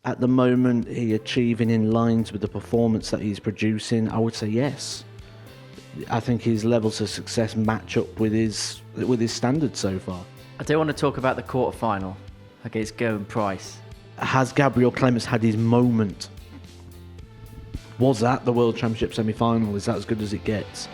at the moment he achieving in lines with the performance that he's producing? I would say yes. I think his levels of success match up with his standards so far. I do want to talk about the quarterfinal against Gerwyn Price. Has Gabriel Clemens had his moment? Was that the World Championship semi-final? Is that as good as it gets?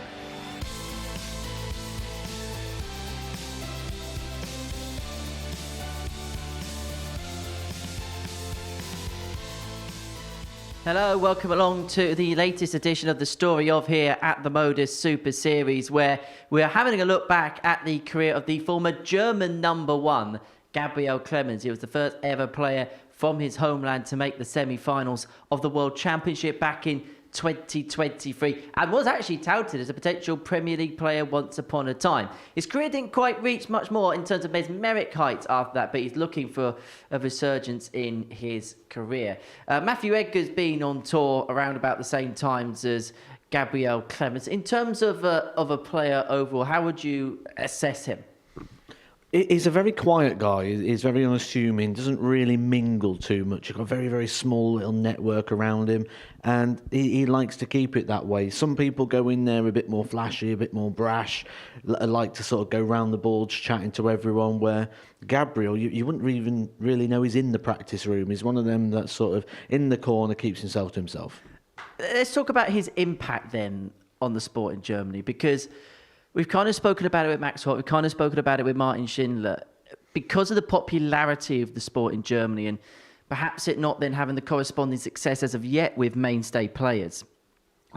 Hello, welcome along to the latest edition of the Story of here at the MODUS Super Series, where we're having a look back at the career of the former German number one, Gabriel Clemens. He was the first ever player from his homeland to make the semi-finals of the World Championship back in 2023 and was actually touted as a potential Premier League player once upon a time. His career didn't quite reach much more in terms of mesmeric heights after that, but he's looking for a resurgence in his career. Matthew Edgar's been on tour around about the same times as Gabriel Clemens. In terms of a player overall, how would you assess him? He's a very quiet guy. He's very unassuming, doesn't really mingle too much. He's got a very, very small little network around him, and he likes to keep it that way. Some people go in there a bit more flashy, a bit more brash, like to sort of go round the boards chatting to everyone, where Gabriel, you wouldn't even really know he's in the practice room. He's one of them that sort of in the corner keeps himself to himself. Let's talk about his impact then on the sport in Germany, because we've kind of spoken about it with Max Holt. We've kind of spoken about it with Martin Schindler. Because of the popularity of the sport in Germany and perhaps it not then having the corresponding success as of yet with mainstay players,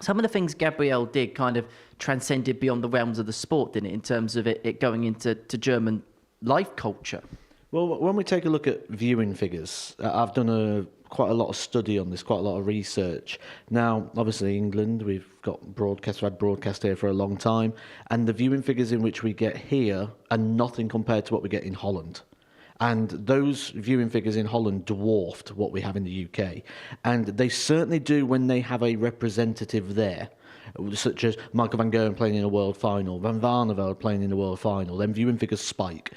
some of the things Gabriel did kind of transcended beyond the realms of the sport, didn't it, in terms of it going into German life culture? Well, when we take a look at viewing figures, I've done quite a lot of study on this, quite a lot of research. Now, obviously, England, we've had broadcast here for a long time, and the viewing figures in which we get here are nothing compared to what we get in Holland. And those viewing figures in Holland dwarfed what we have in the UK. And they certainly do when they have a representative there, such as Michael van Gerwen playing in a world final, Van Barneveld playing in a world final, then viewing figures spike.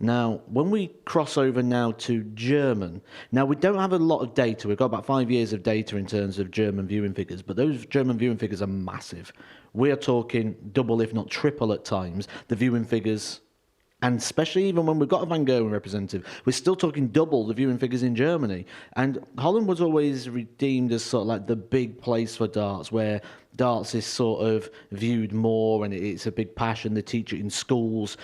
Now, when we cross over now to German, now we don't have a lot of data. We've got about 5 years of data in terms of German viewing figures, but those German viewing figures are massive. We are talking double, if not triple at times, the viewing figures, and especially even when we've got a Van Gerwen representative, we're still talking double the viewing figures in Germany. And Holland was always redeemed as sort of like the big place for darts, where darts is sort of viewed more and it's a big passion. They teach it in schools.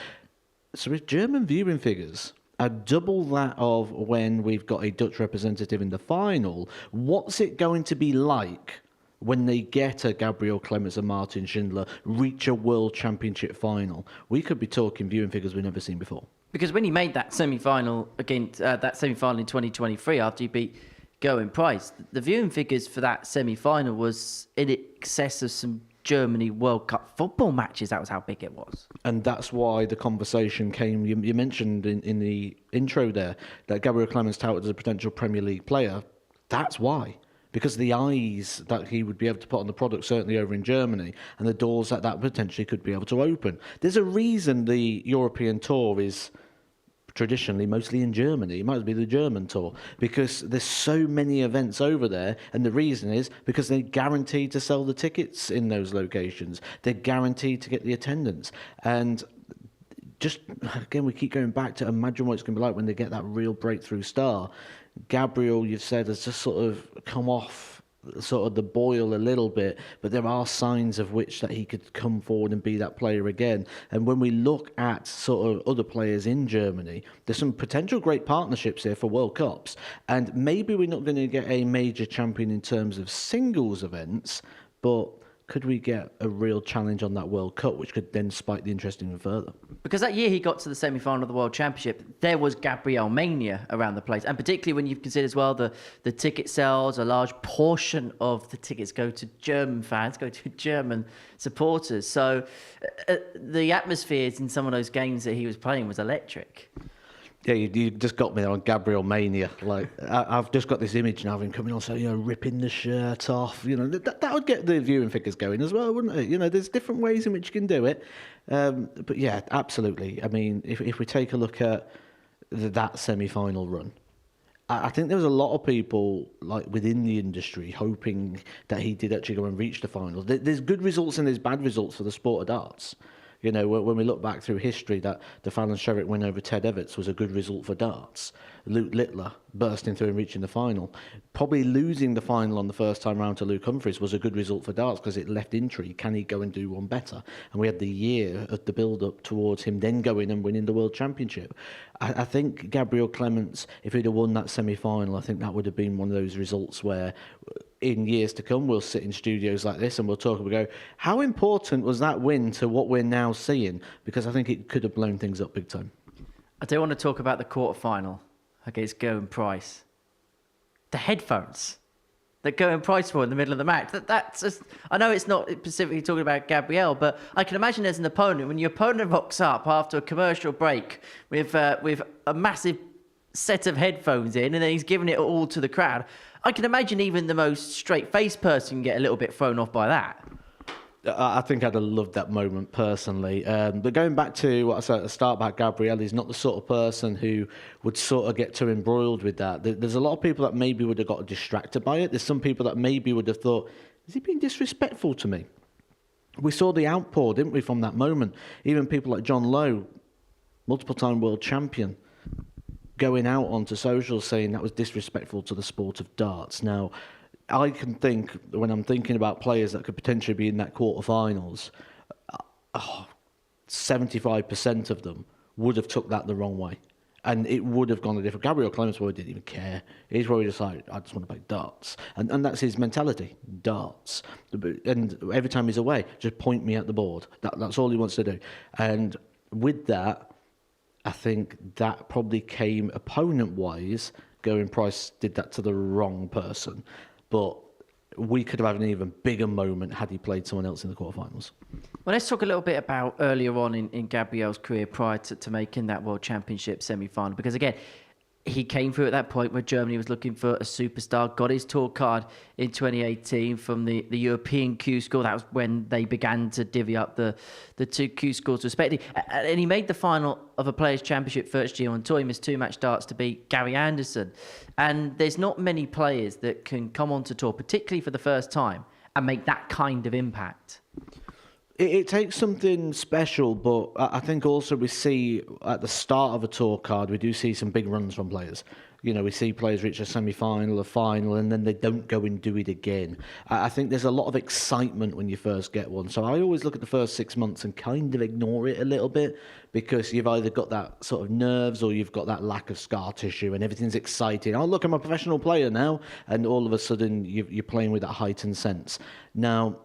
So if German viewing figures are double that of when we've got a Dutch representative in the final, what's it going to be like when they get a Gabriel Clemens and Martin Schindler reach a World Championship final? We could be talking viewing figures we've never seen before. Because when he made that semi-final against that semi-final in 2023 after he beat Gerwyn Price, the viewing figures for that semi-final was in excess of some Germany World Cup football matches. That was how big it was. And that's why the conversation came. You mentioned in the intro there that Gabriel Clemens touted as a potential Premier League player. That's why. Because the eyes that he would be able to put on the product, certainly over in Germany, and the doors that potentially could be able to open. There's a reason the European tour is traditionally mostly in Germany. It might be the German tour, because there's so many events over there, and the reason is because they're guaranteed to sell the tickets in those locations. They're guaranteed to get the attendance. And just, again, we keep going back to imagine what it's going to be like when they get that real breakthrough star. Gabriel, you've said, has just sort of come off sort of the boil a little bit, but there are signs of which that he could come forward and be that player again. And when we look at sort of other players in Germany, there's some potential great partnerships here for World Cups, and maybe we're not going to get a major champion in terms of singles events, but could we get a real challenge on that World Cup, which could then spike the interest even further? Because that year he got to the semi-final of the World Championship, there was Gabriel mania around the place. And particularly when you consider as well the ticket sales, a large portion of the tickets go to German fans, go to German supporters. So the atmospheres in some of those games that he was playing was electric. Yeah, you just got me on Gabriel mania. Like, I've just got this image now of him coming on, so, ripping the shirt off. That would get the viewing figures going as well, wouldn't it? There's different ways in which you can do it. But yeah, absolutely. I mean, if we take a look at that semi-final run, I think there was a lot of people like within the industry hoping that he did actually go and reach the finals. There's good results and there's bad results for the sport of darts. You know, when we look back through history, that the Fallon Sherrick win over Ted Everts was a good result for darts. Luke Littler bursting through and reaching the final. Probably losing the final on the first time round to Luke Humphries was a good result for darts because it left intrigue. Can he go and do one better? And we had the year of the build-up towards him then going and winning the World Championship. I think Gabriel Clemens, if he'd have won that semi-final, I think that would have been one of those results where in years to come, we'll sit in studios like this and we'll talk and we'll go, how important was that win to what we're now seeing? Because I think it could have blown things up big time. I do want to talk about the quarterfinal against Gerwyn Price. The headphones that Gerwyn Price wore in the middle of the match. That's just, I know it's not specifically talking about Gabriel, but I can imagine as an opponent, when your opponent rocks up after a commercial break with a massive set of headphones in, and then he's giving it all to the crowd. I can imagine even the most straight-faced person can get a little bit thrown off by that. I think I'd have loved that moment personally. But going back to what I said at the start about Gabriel, he's not the sort of person who would sort of get too embroiled with that. There's a lot of people that maybe would have got distracted by it. There's some people that maybe would have thought, is he being disrespectful to me? We saw the outpour, didn't we, from that moment? Even people like John Lowe, multiple-time world champion, going out onto socials saying that was disrespectful to the sport of darts. Now, I can think, when I'm thinking about players that could potentially be in that quarterfinals, 75% of them would have took that the wrong way. And it would have gone a different. Gabriel Clemens probably didn't even care. He's probably just like, I just want to play darts. And that's his mentality, darts. And every time he's away, just point me at the board. That's all he wants to do. And with that, I think that probably came opponent-wise. Gerwyn Price did that to the wrong person. But we could have had an even bigger moment had he played someone else in the quarterfinals. Well, let's talk a little bit about earlier on in Gabriel's career prior to making that World Championship semi-final. Because, again, he came through at that point where Germany was looking for a superstar, got his tour card in 2018 from the European Q score. That was when they began to divvy up the two Q scores respectively. And he made the final of a Players' Championship first year on tour. He missed 2 match starts to beat Gary Anderson. And there's not many players that can come onto tour, particularly for the first time, and make that kind of impact. It takes something special, but I think also we see at the start of a tour card, we do see some big runs from players. You know, we see players reach a semi-final, a final, and then they don't go and do it again. I think there's a lot of excitement when you first get one. So I always look at the first 6 months and kind of ignore it a little bit because you've either got that sort of nerves or you've got that lack of scar tissue and everything's exciting. Oh, look, I'm a professional player now. And all of a sudden you're playing with that heightened sense. Now,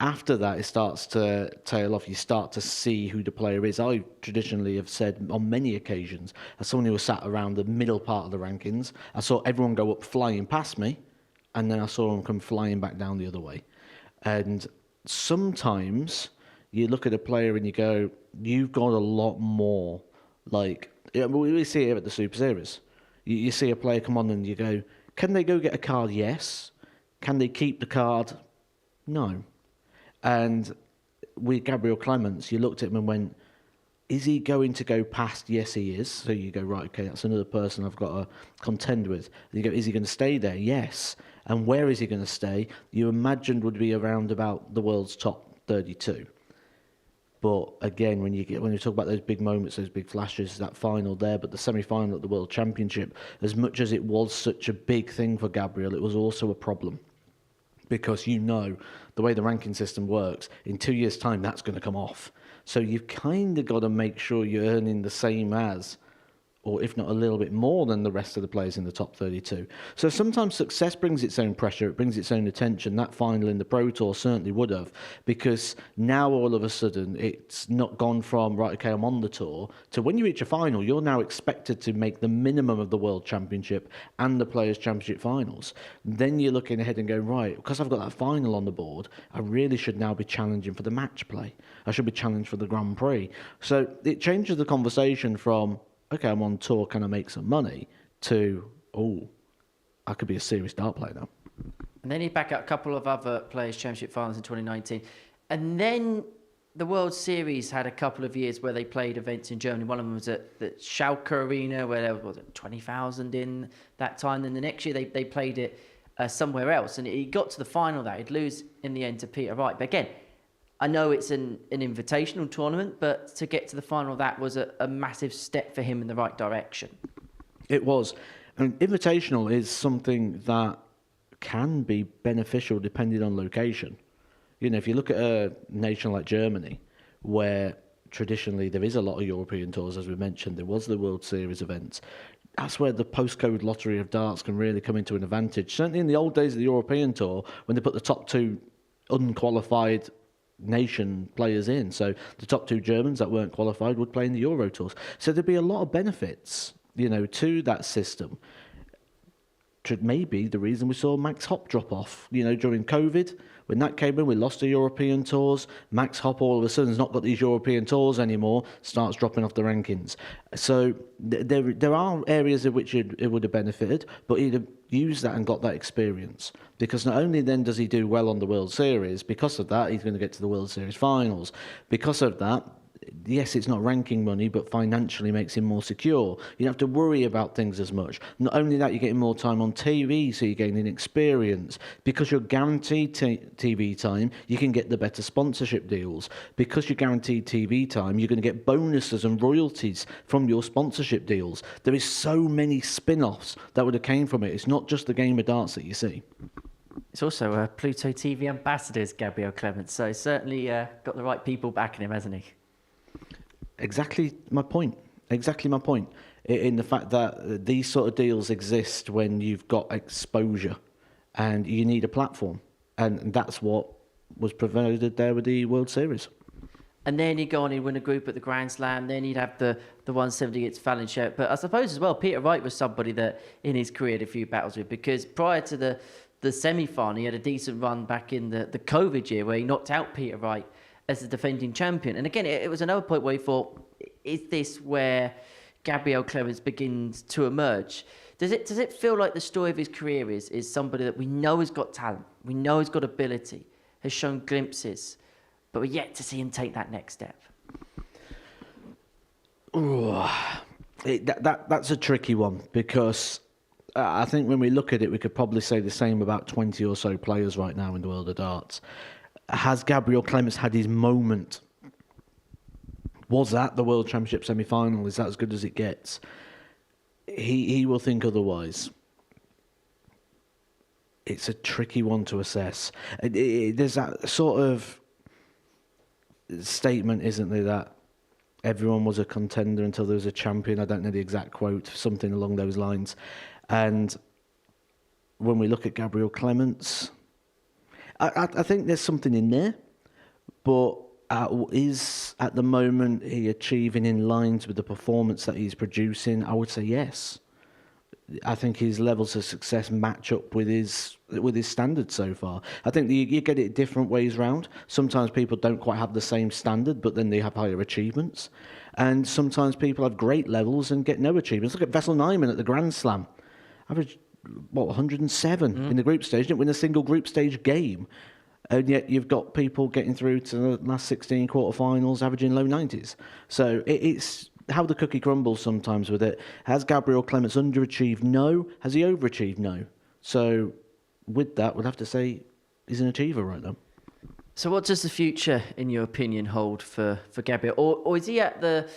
after that, it starts to tail off. You start to see who the player is. I traditionally have said on many occasions, as someone who was sat around the middle part of the rankings, I saw everyone go up flying past me, and then I saw them come flying back down the other way. And sometimes you look at a player and you go, you've got a lot more. Like, we see it at the Super Series. You see a player come on and you go, can they go get a card? Yes. Can they keep the card? No. And with Gabriel Clemens, you looked at him and went, is he going to go past? Yes, he is. So you go, right, okay, that's another person I've got to contend with. And you go, is he going to stay there? Yes. And where is he going to stay? You imagined would be around about the world's top 32. But again, when you talk about those big moments, those big flashes, that final there, but the semi-final at the World Championship, as much as it was such a big thing for Gabriel, it was also a problem. Because you know the way the ranking system works, in 2 years' time, that's going to come off. So you've kind of got to make sure you're earning the same as, or if not a little bit more than the rest of the players in the top 32. So sometimes success brings its own pressure, it brings its own attention. That final in the Pro Tour certainly would have, because now all of a sudden it's not gone from, right, okay, I'm on the tour, to when you reach a final, you're now expected to make the minimum of the World Championship and the Players' Championship finals. Then you're looking ahead and going, right, because I've got that final on the board, I really should now be challenging for the match play. I should be challenged for the Grand Prix. So it changes the conversation from, okay, I'm on tour, can I make some money? To, oh, I could be a serious dart player now. And then he back out a couple of other Players' Championship finals in 2019. And then the World Series had a couple of years where they played events in Germany. One of them was at the Schalke Arena, where there was 20,000 in that time. Then the next year they played it somewhere else, and he got to the final there. He'd lose in the end to Peter Wright. But again, I know it's an invitational tournament, but to get to the final, that was a massive step for him in the right direction. It was. And invitational is something that can be beneficial depending on location. You know, if you look at a nation like Germany, where traditionally there is a lot of European tours, as we mentioned, there was the World Series events. That's where the postcode lottery of darts can really come into an advantage. Certainly in the old days of the European tour, when they put the top two unqualified nation players in, so the top two Germans that weren't qualified would play in the Euro tours. So there'd be a lot of benefits, you know, to that system. Maybe the reason we saw Max Hopp drop off, you know, during COVID. When that came in, we lost the European tours. Max Hopp all of a sudden has not got these European tours anymore, starts dropping off the rankings. So there are areas in which it would have benefited, but he'd have used that and got that experience. Because not only then does he do well on the World Series, because of that, he's going to get to the World Series finals. Because of that, yes, it's not ranking money, but financially makes him more secure. You don't have to worry about things as much. Not only that, you're getting more time on TV, so you're gaining experience. Because you're guaranteed TV time, you can get the better sponsorship deals. Because you're guaranteed TV time, you're going to get bonuses and royalties from your sponsorship deals. There is so many spin-offs that would have came from it. It's not just the game of darts that you see. It's also Pluto TV ambassadors, Gabriel Clemens. So certainly got the right people backing him, hasn't he? Exactly my point. Exactly my point. In the fact that these sort of deals exist when you've got exposure and you need a platform. And that's what was provided there with the World Series. And then he'd go on and win a group at the Grand Slam. Then he'd have the 170 against Fallon Sherritt. But I suppose as well, Peter Wright was somebody that in his career had a few battles with, because prior to the semi-final, he had a decent run back in the COVID year where he knocked out Peter Wright as the defending champion. And again, it was another point where he thought, is this where Gabriel Clemens begins to emerge? Does it feel like the story of his career is somebody that we know has got talent, we know has got ability, has shown glimpses, but we're yet to see him take that next step? That's a tricky one, because I think when we look at it, we could probably say the same about 20 or so players right now in the world of darts. Has Gabriel Clemens had his moment? Was that the World Championship semi-final? Is that as good as it gets? He will think otherwise. It's a tricky one to assess. There's that sort of statement, isn't there, that everyone was a contender until there was a champion. I don't know the exact quote, something along those lines. And when we look at Gabriel Clemens, I think there's something in there, but is at the moment he achieving in lines with the performance that he's producing? I would say yes. I think his levels of success match up with his standards so far. I think you get it different ways round. Sometimes people don't quite have the same standard, but then they have higher achievements. And sometimes people have great levels and get no achievements. Look at Vessel Nyman at the Grand Slam. Average 107 in the group stage, didn't win a single group stage game. And yet you've got people getting through to the last 16 quarterfinals, averaging low 90s. So it's how the cookie crumbles sometimes with it. Has Gabriel Clemens underachieved? No. Has he overachieved? No. So with that, we'll have to say he's an achiever right now. So what does the future, in your opinion, hold for Gabriel? Or is he at the,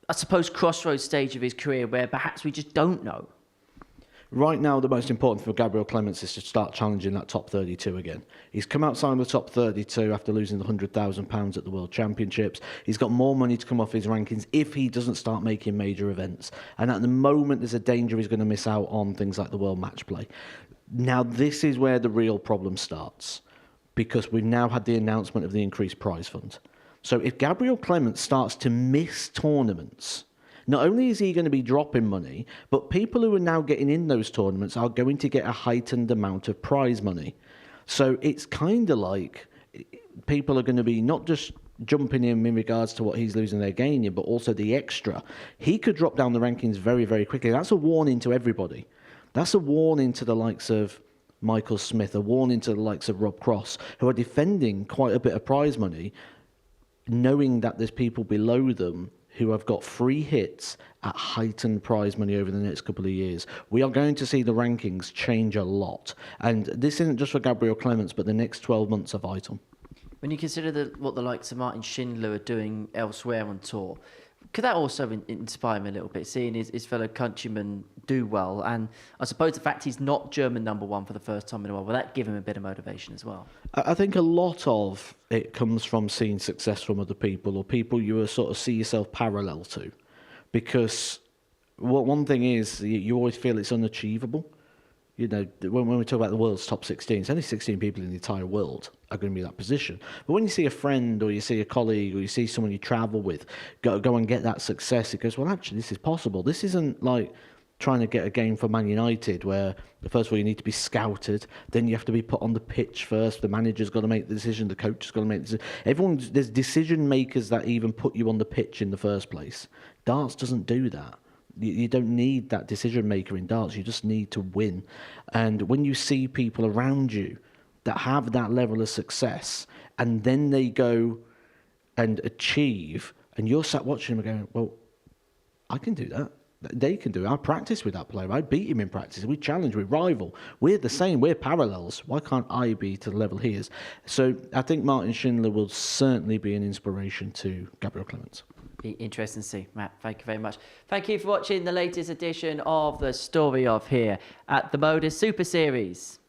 I suppose, crossroads stage of his career where perhaps we just don't know? Right now, the most important for Gabriel Clemens is to start challenging that top 32 again. He's come outside the top 32 after losing the £100,000 at the World Championships. He's got more money to come off his rankings if he doesn't start making major events. And at the moment, there's a danger he's going to miss out on things like the World Match Play. Now, this is where the real problem starts, because we've now had the announcement of the increased prize fund. So if Gabriel Clemens starts to miss tournaments, not only is he going to be dropping money, but people who are now getting in those tournaments are going to get a heightened amount of prize money. So it's kind of like people are going to be not just jumping in regards to what he's losing, they're gaining, but also the extra. He could drop down the rankings very, very quickly. That's a warning to everybody. That's a warning to the likes of Michael Smith, a warning to the likes of Rob Cross, who are defending quite a bit of prize money. knowing that there's people below them who have got free hits at heightened prize money over the next couple of years. We are going to see the rankings change a lot. And this isn't just for Gabriel Clemens, but the next 12 months are vital. When you consider what the likes of Martin Schindler are doing elsewhere on tour, could that also inspire me a little bit, seeing his fellow countrymen do well? And I suppose the fact he's not German number one for the first time in a while, will that give him a bit of motivation as well? I think a lot of it comes from seeing success from other people, or people you sort of see yourself parallel to. Because one thing is, you always feel it's unachievable. You know, when we talk about the world's top 16, it's only 16 people in the entire world are going to be in that position. But when you see a friend, or you see a colleague, or you see someone you travel with go and get that success, it goes, well, actually, this is possible. This isn't like trying to get a game for Man United, where first of all you need to be scouted, then you have to be put on the pitch first. The manager's got to make the decision, the coach has got to make the decision. There's decision makers that even put you on the pitch in the first place. Darts doesn't do that. You don't need that decision maker in darts. You just need to win. And when you see people around you that have that level of success, and then they go and achieve, and you're sat watching them and going, well, I can do that. They can do it. I practice with that player. I beat him in practice. We challenge, we rival. We're the same. We're parallels. Why can't I be to the level he is? So I think Martin Schindler will certainly be an inspiration to Gabriel Clemens. Be interesting to see. Matt, thank you very much. Thank you for watching the latest edition of The Story of here at the MODUS Super Series.